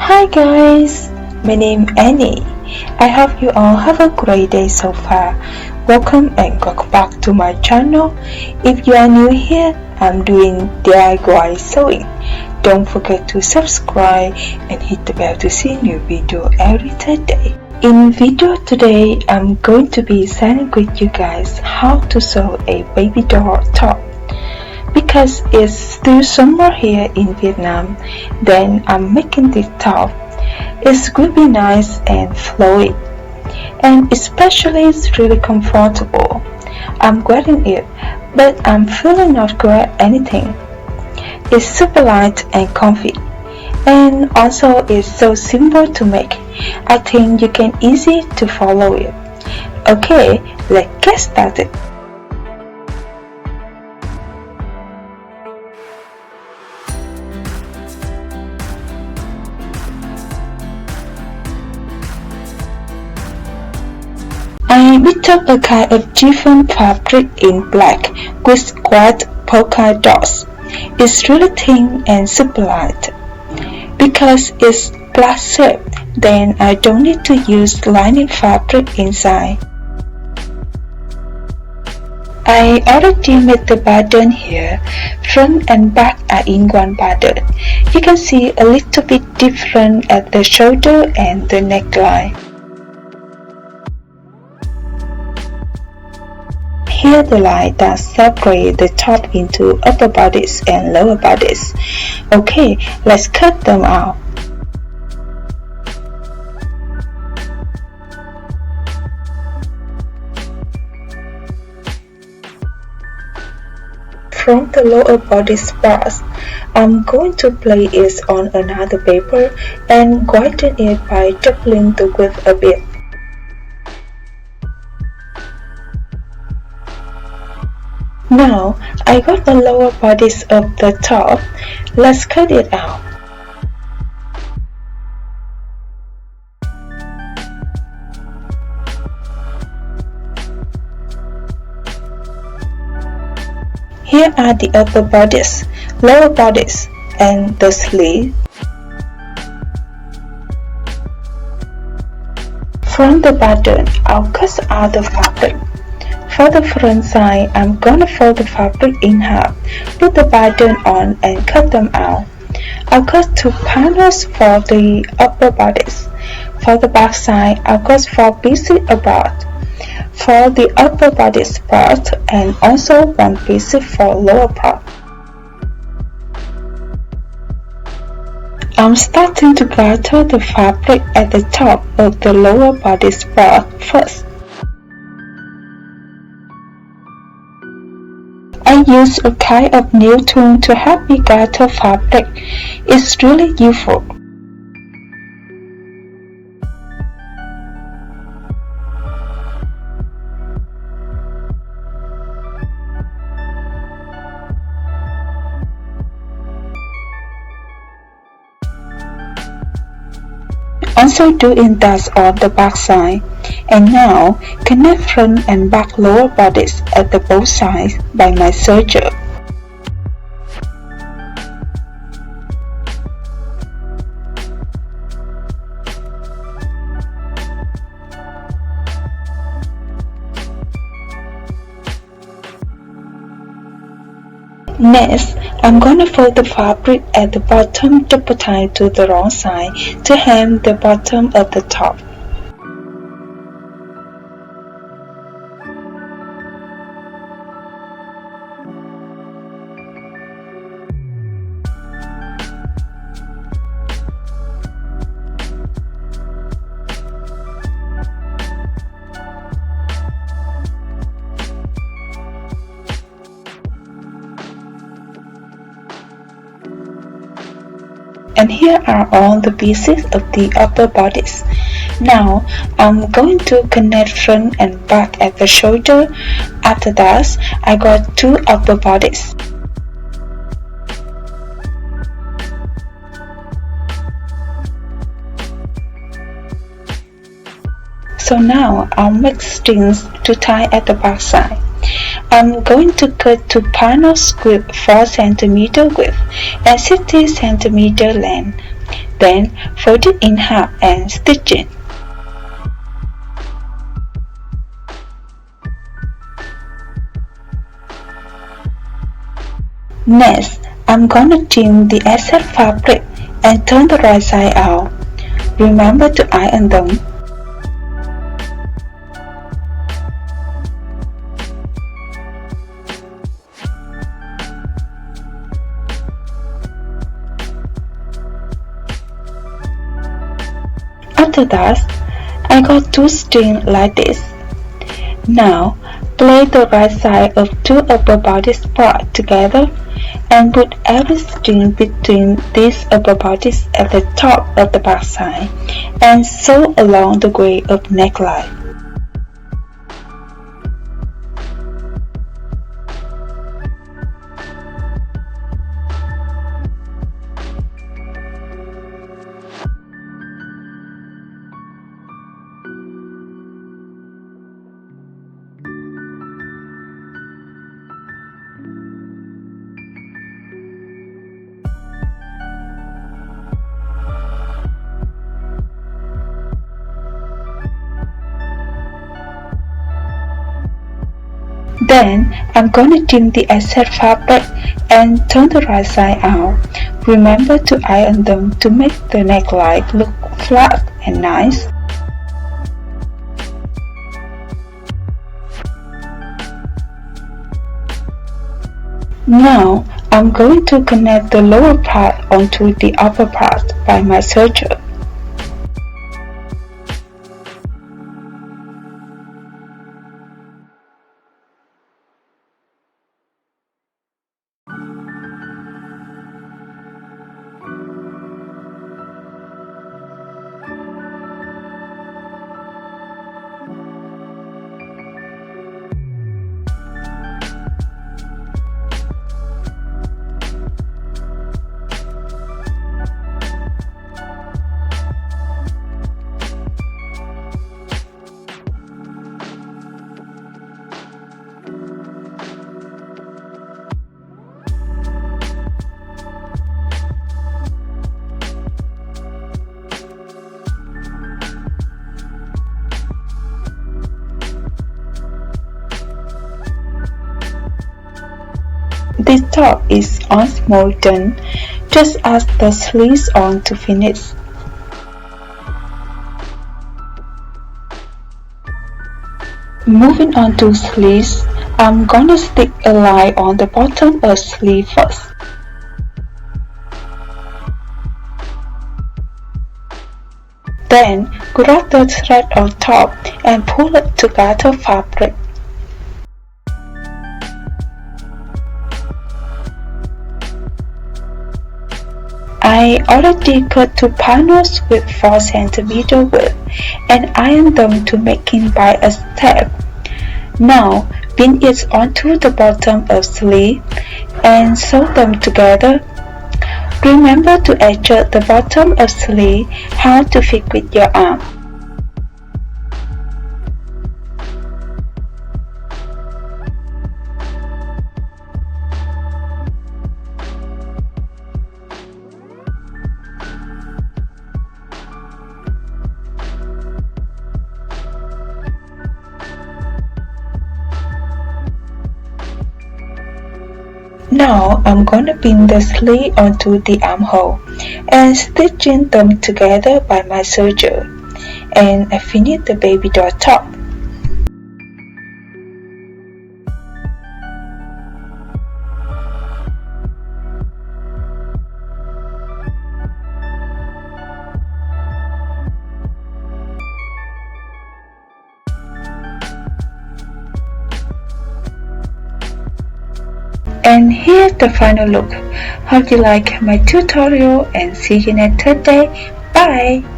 Hi guys, my name is Annie. I hope you all have a great day so far. Welcome and welcome back to my channel. If you are new here, I'm doing DIY sewing. Don't forget to subscribe and hit the bell to see new video every Thursday. In video today, I'm going to be sharing with you guys how to sew a baby doll top. Because it's still summer here in Vietnam, then I'm making this top. It will be nice and flowy, and especially it's really comfortable. I'm wearing it, but I'm feeling not wear anything. It's super light and comfy, and also it's so simple to make. I think you can easy to follow it. Okay, let's get started. I picked up a kind of different fabric in black with white polka dots. It's really thin and super light. Because it's black shape, then I don't need to use lining fabric inside. I already made the button here. Front and back are in one button. You can see a little bit different at the shoulder and the neckline. Here the line that separate the top into upper bodies and lower bodies. Okay, let's cut them out. From the lower body parts, I'm going to place it on another paper and widen it by doubling the width a bit. Now, I got the lower bodies of the top. Let's cut it out. Here are the upper bodies, lower bodies, and the sleeve. From the button, I'll cut out the fabric. For the front side, I'm gonna fold the fabric in half, put the button on and cut them out. I'll cut 2 panels for the upper bodies. For the back side, I'll cut 4 pieces apart. For the upper bodies part and also 1 piece for lower part. I'm starting to gather the fabric at the top of the lower bodies part first. I use a kind of nail tool to help me gather fabric. It's really useful. Also doing that on the back side. And now, connect front and back lower bodies at the both sides by my serger. Next, I'm gonna fold the fabric at the bottom double tie to the wrong side to hem the bottom of the top. And here are all the pieces of the upper bodies. Now, I'm going to connect front and back at the shoulder. After that, I got 2 upper bodies. So now, I'll make strings to tie at the back side. I'm going to cut 2 panels with 4 cm width and 60 cm length. Then fold it in half and stitch it. Next, I'm gonna trim the excess fabric and turn the right side out. Remember to iron them. After that, I got two strings like this. Now, place the right side of two upper bodice parts together and put every string between these upper bodies at the top of the back side and sew along the grain of neckline. Then, I'm gonna trim the excess fabric and turn the right side out. Remember to iron them to make the neckline look flat and nice. Now, I'm going to connect the lower part onto the upper part by my serger. This top is almost done, just add the sleeves on to finish. Moving on to sleeves, I'm gonna stick a line on the bottom of sleeve first. Then grab the thread on top and pull it to gather fabric. I already cut two panels with 4 cm width and iron them to making by a step. Now pin it onto the bottom of sleeve and sew them together. Remember to adjust the bottom of sleeve how to fit with your arm. Now I'm gonna pin the sleeve onto the armhole and stitching them together by my serger, and I finish the baby doll top. And here's the final look. Hope you like my tutorial and see you next Thursday. Bye!